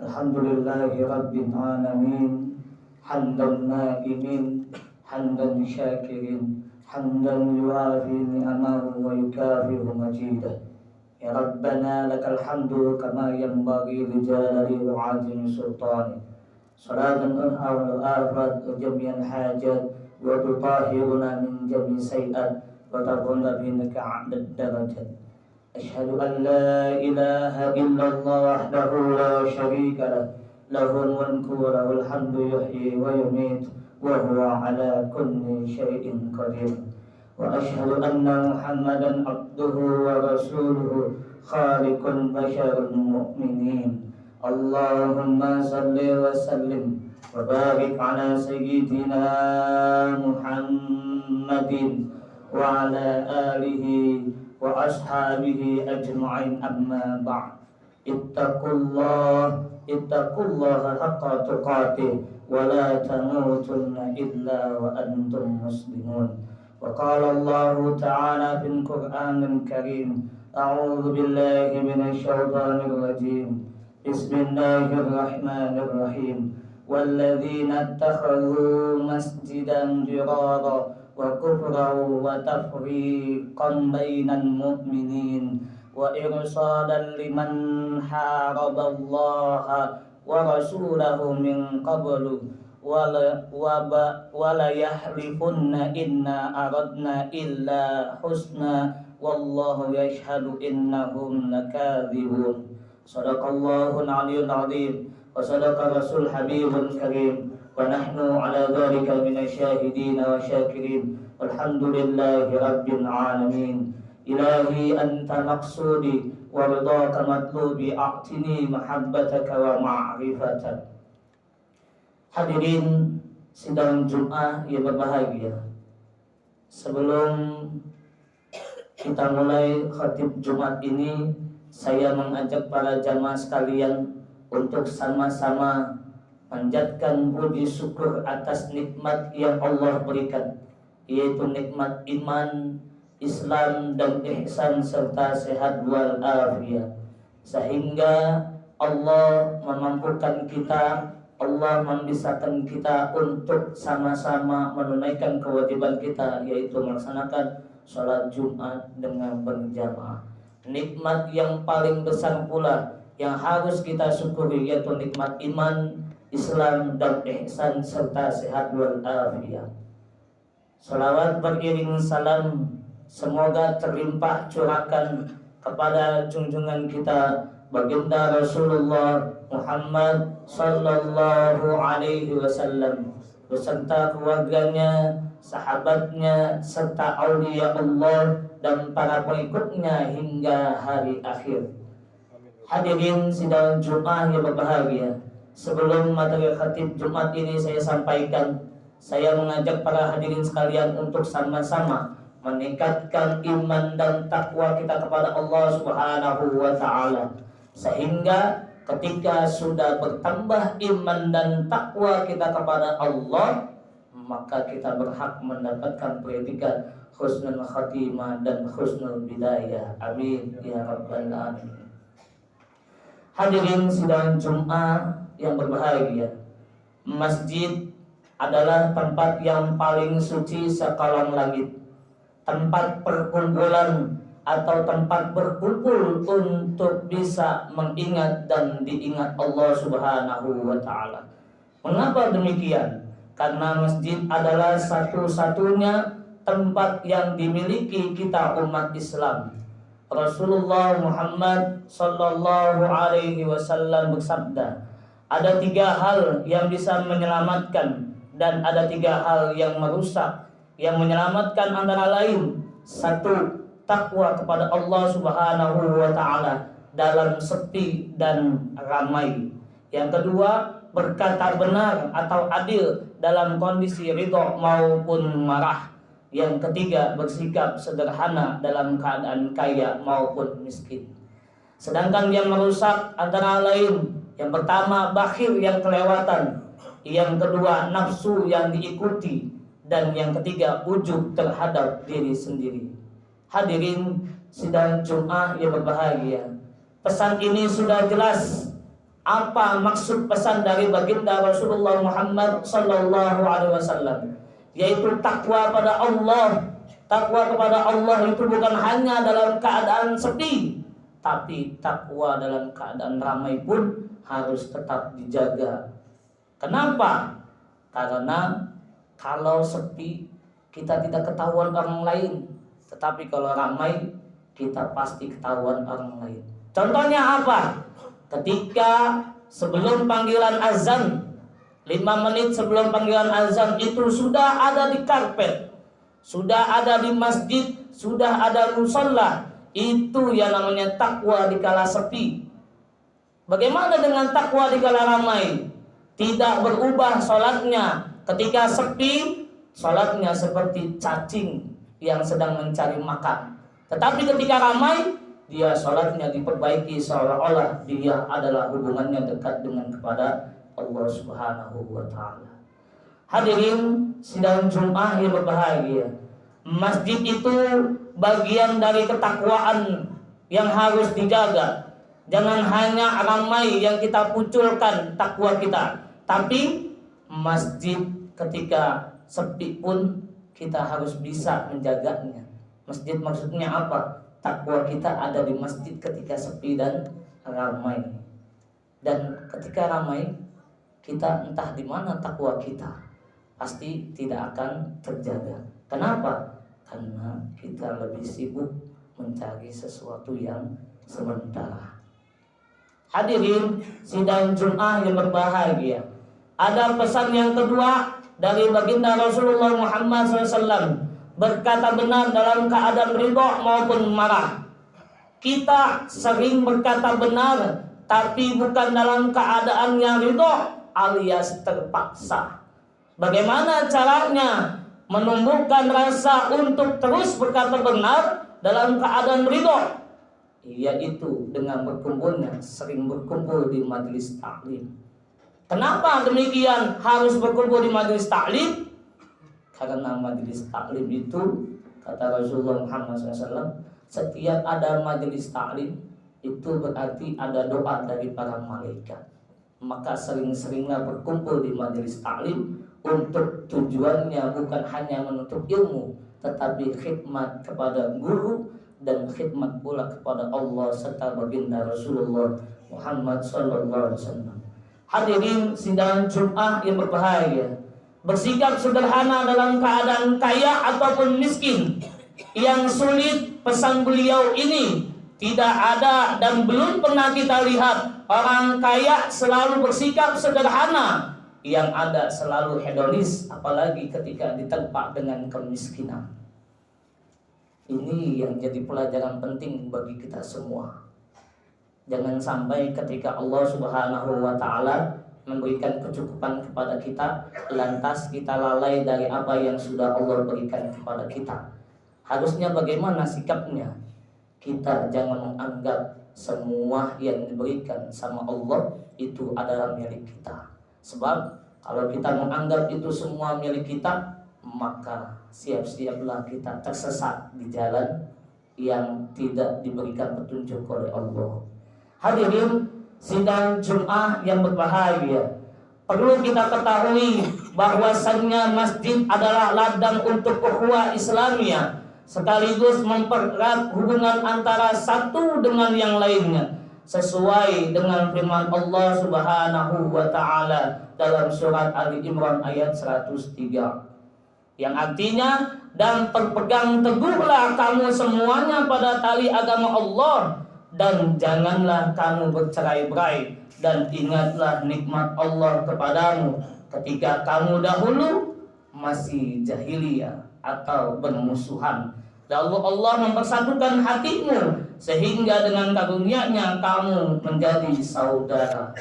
Alhamdulillahi Rabbil Alamin, hamdan na'imin, hamdan syakirin, hamdan yuafi ni'amahu wa yukafiru majidah. Ya Rabbana lakal hamdu kama yanbaghi li jalali wa azimi sultani. Salatan wal afat wa jami'al hajat wa tutahhiruna min jami' sayi'at wa tarfa'una bika 'adad darajat. Asyhadu an la ilaha illallah wahdahu la syarika lah, lahul mulku wa lahul hamdu yuhyi wa yumiit wa huwa ala kulli syai'in qadir. Wa asyhadu anna Muhammadan abduhu wa rasuluhu khaliqul basyaril mu'minin. Allahumma salli wa sallim wa barik ala sayyidina Muhammadin wa ala alihi wa ashabihi ajma'in, amma ba'd. Ittaqullaha haqqa tuqatih wa la tamutunna illa wa antum muslimun. Wa qala Allah ta'ala fil Qur'anil Karim, a'udzu billahi minasy syaithanir rajim. Bismillahirrahmanirrahim. Walladzina ittakhadhu masjidan dirara wa kufran wa tafriqan bainal mu'minin wa irsadan liman haraballaha wa rasulahu min qablu wa la yahlifunna inna aradna illa husna wallahu yashhadu innahum lakadzibun. Sadaqallahul aliyyul azim wa sadaqa rasul habibul karim. Wa nahnu ala dhalika minasyahidin wa syakirin. Walhamdulillahi rabbil alamin. Ilahi anta maqsudi wa ridhaka matlubi, a'tini mahabbataka wa ma'rifatak. Hadirin sidang Jumat yang berbahagia, sebelum kita mulai khatib Jumat ini, saya mengajak para jamaah sekalian untuk sama-sama panjatkan puji syukur atas nikmat yang Allah berikan, yaitu nikmat iman, Islam dan ihsan serta sehat walafiat, sehingga Allah memampukan kita, Allah membisakan kita untuk sama-sama menunaikan kewajiban kita, yaitu melaksanakan sholat Jumat dengan berjamaah. Nikmat yang paling besar pula yang harus kita syukuri, yaitu nikmat iman, Islam dan ihsan serta sehat walafiat. Salawat beriring salam semoga terlimpah curahkan kepada junjungan kita baginda Rasulullah Muhammad sallallahu alaihi wasallam beserta keluarganya, sahabatnya serta aulia Allah dan para pengikutnya hingga hari akhir. Hadirin sidang Jumat yang berbahagia, sebelum materi khatib Jumat ini saya sampaikan, saya mengajak para hadirin sekalian untuk sama-sama meningkatkan iman dan takwa kita kepada Allah Subhanahu wa taala, sehingga ketika sudah bertambah iman dan takwa kita kepada Allah, maka kita berhak mendapatkan predikat husnul khatimah dan husnul bidayah. Amin ya rabbal alamin. Hadirin sidang Jumat yang berbahagia, masjid adalah tempat yang paling suci sekalang langit, tempat perkumpulan atau tempat berkumpul untuk bisa mengingat dan diingat Allah Subhanahu wa taala. Mengapa demikian? Karena masjid adalah satu-satunya tempat yang dimiliki kita umat Islam. Rasulullah Muhammad sallallahu alaihi wasallam bersabda, ada 3 hal yang bisa menyelamatkan dan ada 3 hal yang merusak. Yang menyelamatkan antara lain, 1, takwa kepada Allah Subhanahu wa taala dalam sepi dan ramai. Yang kedua, berkata benar atau adil dalam kondisi ridho maupun marah. Yang ketiga, bersikap sederhana dalam keadaan kaya maupun miskin. Sedangkan yang merusak antara lain, yang pertama bakhil yang kelewatan, yang kedua nafsu yang diikuti, dan yang ketiga ujub terhadap diri sendiri. Hadirin sidang Jumat yang berbahagia, pesan ini sudah jelas. Apa maksud pesan dari baginda Rasulullah Muhammad sallallahu alaihi wasallam? Yaitu takwa pada Allah. Takwa kepada Allah itu bukan hanya dalam keadaan sepi, tapi takwa dalam keadaan ramai pun harus tetap dijaga. Kenapa? Karena kalau sepi kita tidak ketahuan orang lain, tetapi kalau ramai kita pasti ketahuan orang lain. Contohnya apa? Ketika sebelum panggilan azan, 5 menit sebelum panggilan azan itu sudah ada di karpet, sudah ada di masjid, sudah ada musalla. Itu yang namanya takwa di kala sepi. Bagaimana dengan takwa di kala ramai? Tidak berubah sholatnya. Ketika sepi, sholatnya seperti cacing yang sedang mencari makan. Tetapi ketika ramai, dia sholatnya diperbaiki seolah-olah dia adalah hubungannya dekat dengan kepada Allah Subhanahu wa taala. Hadirin sidang Jumat yang berbahagia, masjid itu bagian dari ketakwaan yang harus dijaga. Jangan hanya ramai yang kita munculkan takwa kita, tapi masjid ketika sepi pun kita harus bisa menjaganya. Masjid maksudnya apa? Takwa kita ada di masjid ketika sepi dan ramai. Dan ketika ramai, kita entah di mana takwa kita, pasti tidak akan terjaga. Kenapa? Karena kita lebih sibuk mencari sesuatu yang sementara. Hadirin sidang Jumat yang berbahagia, ada pesan yang kedua dari baginda Rasulullah Muhammad SAW, berkata benar dalam keadaan ridho maupun marah. Kita sering berkata benar, tapi bukan dalam keadaan yang ridho alias terpaksa. Bagaimana caranya menumbuhkan rasa untuk terus berkata benar dalam keadaan ridho? Yaitu dengan berkumpulnya sering berkumpul di majelis taklim. Kenapa demikian harus berkumpul di majelis taklim? Karena majelis taklim itu, kata Rasulullah Muhammad SAW, setiap ada majelis taklim itu berarti ada doa dari para malaikat. Maka sering-seringlah berkumpul di majelis taklim untuk tujuannya bukan hanya menuntut ilmu, tetapi khidmat kepada guru dan khidmat pula kepada Allah serta baginda Rasulullah Muhammad SAW. Hadirin sidang Jumat yang berbahagia, bersikap sederhana dalam keadaan kaya ataupun miskin, yang sulit pesan beliau ini tidak ada dan belum pernah kita lihat. Orang kaya selalu bersikap sederhana, yang ada selalu hedonis, apalagi ketika ditempa dengan kemiskinan. Ini yang jadi pelajaran penting bagi kita semua. Jangan sampai ketika Allah Subhanahu wa Ta'ala memberikan kecukupan kepada kita, lantas kita lalai dari apa yang sudah Allah berikan kepada kita. Harusnya bagaimana sikapnya? Kita jangan menganggap semua yang diberikan sama Allah itu adalah milik kita. Sebab kalau kita menganggap itu semua milik kita, maka siap-siaplah kita tersesat di jalan yang tidak diberikan petunjuk oleh Allah. Hadirin sidang Jumat yang berbahagia, perlu kita ketahui bahwasannya masjid adalah ladang untuk ukhuwah Islamiyah, sekaligus mempererat hubungan antara satu dengan yang lainnya, sesuai dengan firman Allah Subhanahu wa Ta'ala dalam surat Ali Imran ayat 103, yang artinya, dan berpegang teguhlah kamu semuanya pada tali agama Allah, dan janganlah kamu bercerai-berai, dan ingatlah nikmat Allah kepadamu ketika kamu dahulu masih jahiliyah atau bermusuhan. Lalu Allah mempersatukan hatimu sehingga dengan karunia-Nya kamu menjadi saudara.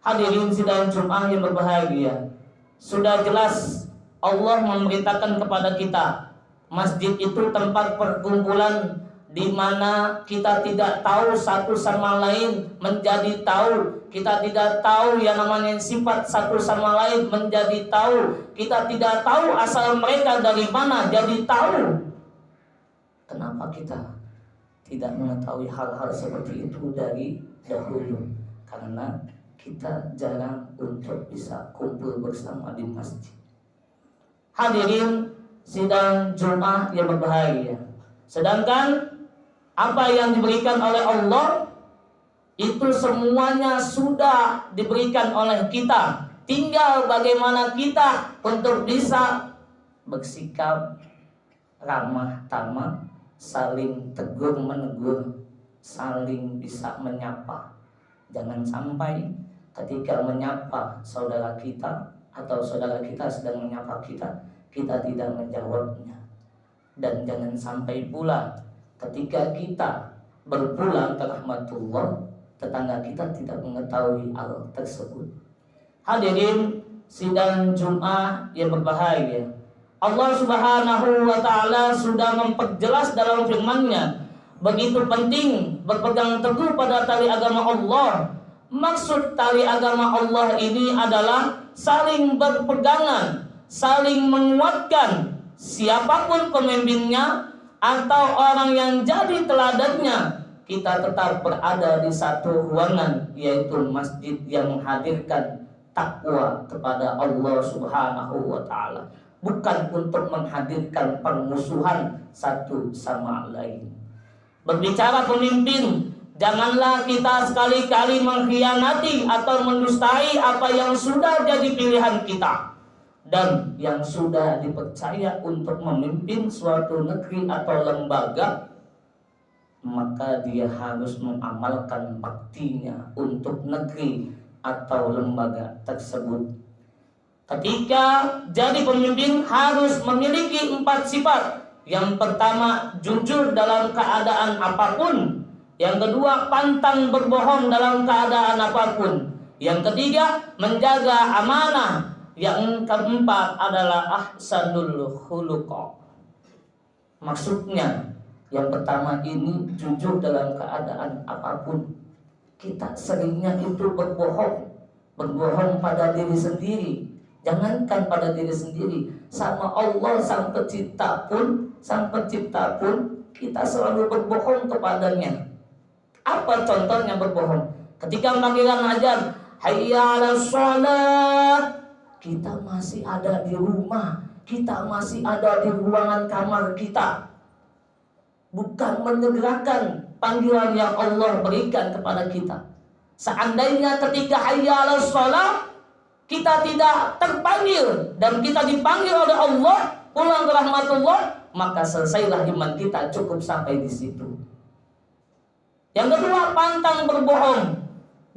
Hadirin sidang Jumat yang berbahagia, sudah jelas Allah memberitakan kepada kita, masjid itu tempat perkumpulan di mana kita tidak tahu satu sama lain menjadi tahu. Kita tidak tahu yang namanya sifat satu sama lain menjadi tahu. Kita tidak tahu asal mereka dari mana jadi tahu. Kenapa kita tidak mengetahui hal-hal seperti itu dari dahulu? Karena kita jarang untuk bisa kumpul bersama di masjid. Hadirin sidang Jumat yang berbahagia, sedangkan apa yang diberikan oleh Allah itu semuanya sudah diberikan oleh kita. Tinggal bagaimana kita untuk bisa bersikap ramah tamah, saling tegur menegur, saling bisa menyapa. Jangan sampai ketika menyapa saudara kita atau saudara kita sedang menyapa kita, kita tidak menjawabnya. Dan jangan sampai pula ketika kita berpulang ke rahmatullah, tetangga kita tidak mengetahui hal tersebut. Hadirin sidang Jumat yang berbahagia, Allah Subhanahu wa Ta'ala sudah memperjelas dalam firman-Nya begitu penting berpegang teguh pada tali agama Allah. Maksud tali agama Allah ini adalah saling berpegangan, saling menguatkan. Siapapun pemimpinnya atau orang yang jadi teladannya, kita tetap berada di satu ruangan, yaitu masjid yang menghadirkan takwa kepada Allah Subhanahu wa Ta'ala, bukan untuk menghadirkan permusuhan satu sama lain. Berbicara pemimpin, janganlah kita sekali-kali mengkhianati atau mendustai apa yang sudah jadi pilihan kita dan yang sudah dipercaya untuk memimpin suatu negeri atau lembaga. Maka dia harus mengamalkan baktinya untuk negeri atau lembaga tersebut. Ketika jadi pemimpin harus memiliki 4 sifat. Yang pertama, jujur dalam keadaan apapun. Yang kedua, pantang berbohong dalam keadaan apapun. Yang ketiga, menjaga amanah. Yang keempat adalah ahsanul khuluq. Maksudnya, Yang pertama ini jujur dalam keadaan apapun. Kita seringnya itu berbohong pada diri sendiri. Jangankan pada diri sendiri, sama Allah sang pencipta pun kita selalu berbohong kepadanya. Apa contohnya berbohong? Ketika panggilan azan, hayya 'alas shalah, kita masih ada di rumah, kita masih ada di ruangan kamar kita, bukan menyegerakan panggilan yang Allah berikan kepada kita. Seandainya ketika hayya 'alas shalah kita tidak terpanggil dan kita dipanggil oleh Allah pulang ke rahmatullah, maka selesailah iman kita, cukup sampai di situ. Yang kedua, pantang berbohong.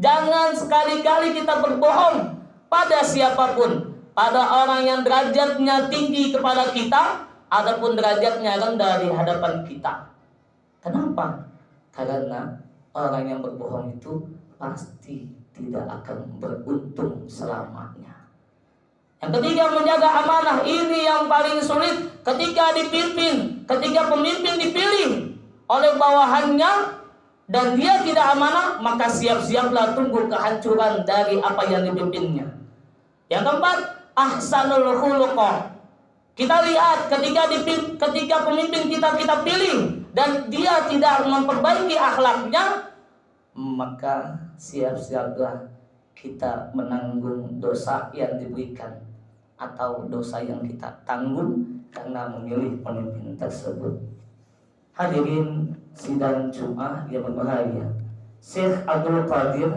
Jangan sekali-kali kita berbohong pada siapapun, pada orang yang derajatnya tinggi kepada kita, adapun derajatnya rendah di hadapan kita. Kenapa? Karena orang yang berbohong itu pasti tidak akan beruntung selamanya. Yang ketiga, menjaga amanah. Ini yang paling sulit ketika dipimpin, ketika pemimpin dipilih oleh bawahannya dan dia tidak amanah, maka siap-siaplah tunggu kehancuran dari apa yang dipimpinnya. Yang keempat, ahsanul khuluqah. Kita lihat ketika pemimpin kita pilih dan dia tidak memperbaiki akhlaknya, maka siap-siaplah kita menanggung dosa yang diberikan atau dosa yang kita tanggung karena memilih pemimpin tersebut. Hadirin sidang Jumat yang berbahagia, Syekh Abdul Qadir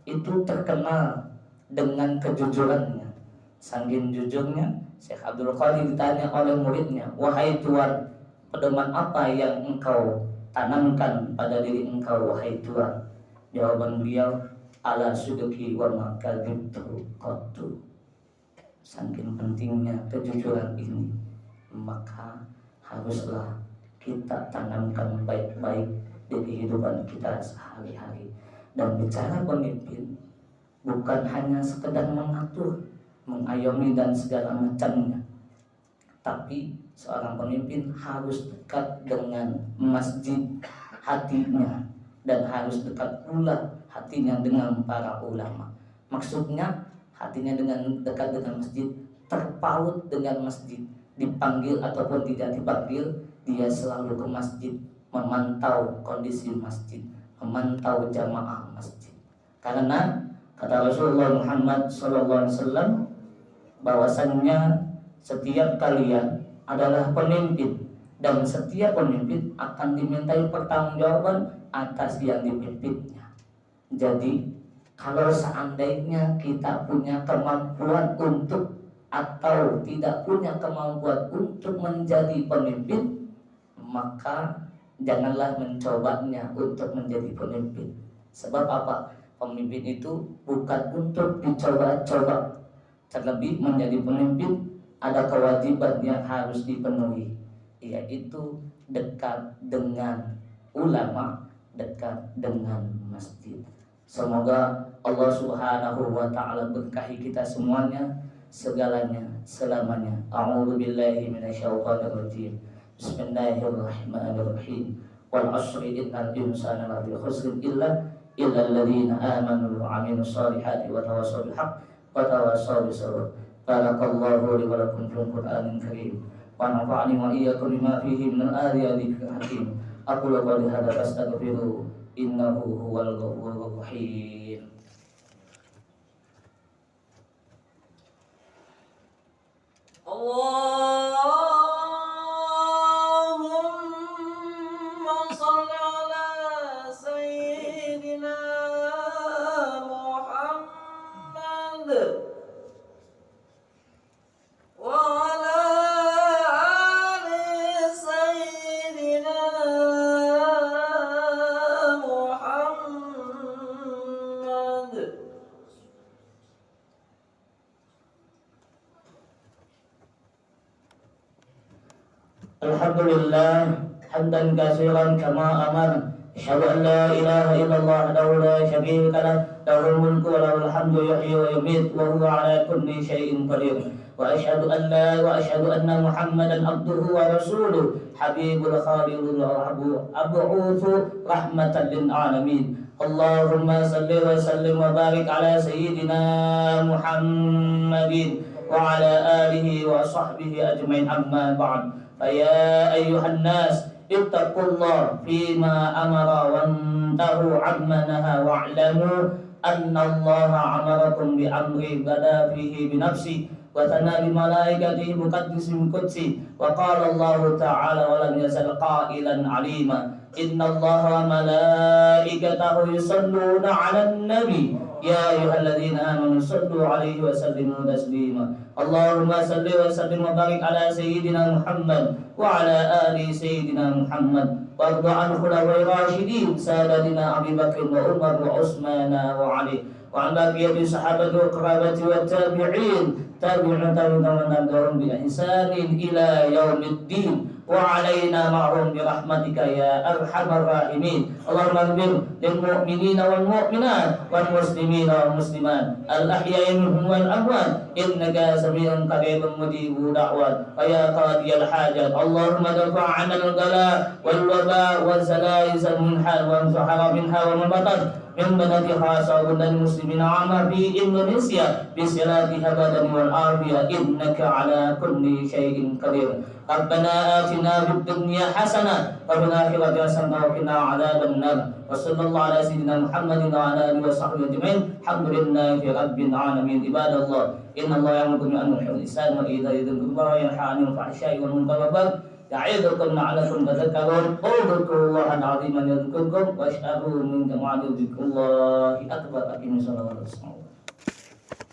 itu terkenal dengan kejujurannya. Saking jujurnya, Syekh Abdul Qadir ditanya oleh muridnya, "Wahai Tuan, pedoman apa yang engkau tanamkan pada diri engkau, wahai Tuan?" Jawaban beliau, "Ala suduki wa makadzibtu qattu." Saking pentingnya kejujuran ini, maka haruslah kita tanamkan baik-baik di kehidupan kita sehari-hari. Dan bicara pemimpin bukan hanya sekedar mengatur, mengayomi dan segala macamnya, tapi seorang pemimpin harus dekat dengan masjid hatinya, dan harus dekat pula hatinya dengan para ulama. Maksudnya hatinya dekat dengan masjid, terpaut dengan masjid, dipanggil ataupun tidak dipanggil, dia selalu ke masjid, memantau kondisi masjid, memantau jamaah masjid. Karena kata Rasulullah Muhammad SAW bahwasannya setiap kalian adalah pemimpin, dan setiap pemimpin akan dimintai pertanggungjawaban atas yang dipimpinnya. Jadi kalau seandainya kita punya kemampuan untuk atau tidak punya kemampuan untuk menjadi pemimpin, maka janganlah mencobanya untuk menjadi pemimpin. Sebab apa? Pemimpin itu bukan untuk dicoba-coba. Terlebih menjadi pemimpin ada kewajiban yang harus dipenuhi, yaitu dekat dengan ulama, dekat dengan masjid. Semoga Allah Subhanahu wa taala berkahi kita semuanya, segalanya, selamanya. A'udzu billahi minasyaitonir rajim. Bismillahirrahmanirrahim. Wal 'ashri innal insana lafi khusr illa alladziina aamanu wa 'amilus shalihati wa tawassaw bil haqq wa tawassaw bis sabr. Barakallahu li wa lakum fil Qur'anil karim. Wa nafa'ani wa iyyakum bima fihi min al-ayatil hakim. Aqulu qawli hadza fastaghfiru innahu huwal ghafurur rahim. Allahumma shalli ala sayyidina Muhammad wa ala ali sayyidina Muhammad. Alhamdulillah hamdan katsiran kama amar أشهد أن لا إله إلا الله وحده لا شريك له له الملك وله الحمد يحيي ويميت وهو على كل شيء قدير وأشهد أن محمدا عبده ورسوله حبيب الخالق أبعوث رحمة للعالمين اللهم صل وسلم وبارك على سيدنا محمد وعلى آله وصحبه أجمعين أما بعد فيا أيها الناس اتقوا الله فيما أمر وانتهوا عما نهى واعلموا أن الله أمركم بأمر بدا فيه بنفسه وثنى بملائكته مقدس قدسي وقال الله تعالى ولم يزل قائلا عليما إن الله وملائكته يصلون على النبي يا أيها الذين آمنوا صلوا عليه وسلموا تسليما اللهم صل وسلم وبارك على سيدنا محمد وعلى آل سيدنا محمد وارض عن خلفاء الراشدين سادتنا أبي بكر وعمر وعثمان وعلي وعن بقية الصحابة والقرابة والتابعين تابعون بإحسان إلى يوم الدين وعلينا معهم برحمتك يا أرحم الراحمين اللهم اغفر للمؤمنين والمؤمنات والمسلمين والمسلمات الأحياء منهم والأموات إنك سميع قريب مجيب دعوات ويا قاضي الحاجات اللهم ارفع عنا البلاء والوباء والزلازل منها ومن بطن من بلد خاصة وبلد المسلمين عامة في إندونيسيا بصلاتها بدن والعافية إنك على كل شيء قدير ربنا آتنا في الدنيا حسنة وفي الآخرة حسنة وقنا عذاب النار وصلى الله على سيدنا محمد وعلى آله وصحبه أجمعين الحمد لله رب العالمين عباد الله إن الله يأمركم بأن تحيوا الإنسان وإيتاء ذي القربى وينهى عن الفحشاء والمنكر والبغي يعظكم لعلكم تذكرون اذكروا الله العظيم يذكركم واشهدوا من جماعة ذكر الله أكبر أقيموا الصلاة والسلام